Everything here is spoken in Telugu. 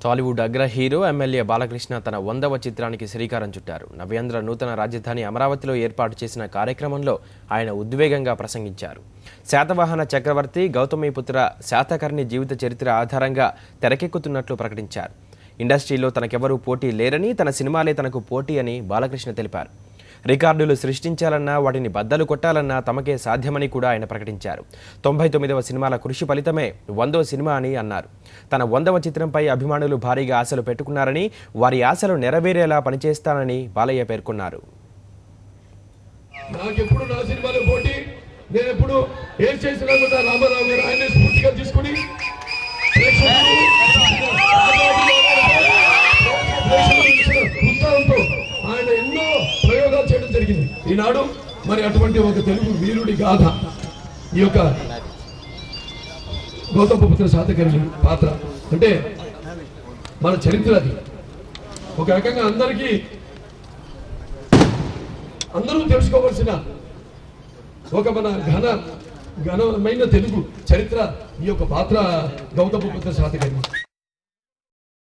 టాలీవుడ్ అగ్ర హీరో ఎమ్మెల్యే బాలకృష్ణ తన 100వ చిత్రానికి శ్రీకారం చుట్టారు. నవ్యాంధ్ర నూతన రాజధాని అమరావతిలో ఏర్పాటు చేసిన కార్యక్రమంలో ఆయన ఉద్వేగంగా ప్రసంగించారు. శాతవాహన చక్రవర్తి గౌతమిపుత్ర శాతకర్ణి జీవిత చరిత్ర ఆధారంగా తెరకెక్కుతున్నట్లు ప్రకటించారు. ఇండస్ట్రీలో తనకెవరూ పోటీ లేరని, తన సినిమాలే తనకు పోటీ అని బాలకృష్ణ తెలిపారు. రికార్డులు సృష్టించాలన్నా, వాటిని బద్దలు కొట్టాలన్నా తమకే సాధ్యమని కూడా ఆయన ప్రకటించారు. 99వ సినిమాల కృషి ఫలితమే 100వ సినిమా అని అన్నారు. తన 100వ చిత్రంపై అభిమానులు భారీగా ఆశలు పెట్టుకున్నారని, వారి ఆశలు నెరవేరేలా పనిచేస్తానని బాలయ్య పేర్కొన్నారు. నాకెప్పుడు నా సినిమాలో పోటీ, నేను ఎప్పుడు ఏం చేసినా కూడా రామారావు గారు ఆయన స్ఫూర్తిగా తీసుకుని ఉత్సాహంతో ఆయన ఎన్నో ప్రయోగాలు చేయడం జరిగింది. ఈనాడు మరి అటువంటి ఒక తెలుగు వీరుడి గాథ ఈ యొక్క గౌతమిపుత్ర శాతకర్ణి పాత్ర అంటే మన చరిత్ర. అది ఒక రకంగా అందరూ తెలుసుకోవాల్సిన ఒక మన ఘనమైన తెలుగు చరిత్ర ఈ యొక్క పాత్ర గౌతమిపుత్ర శాతకర్ణి.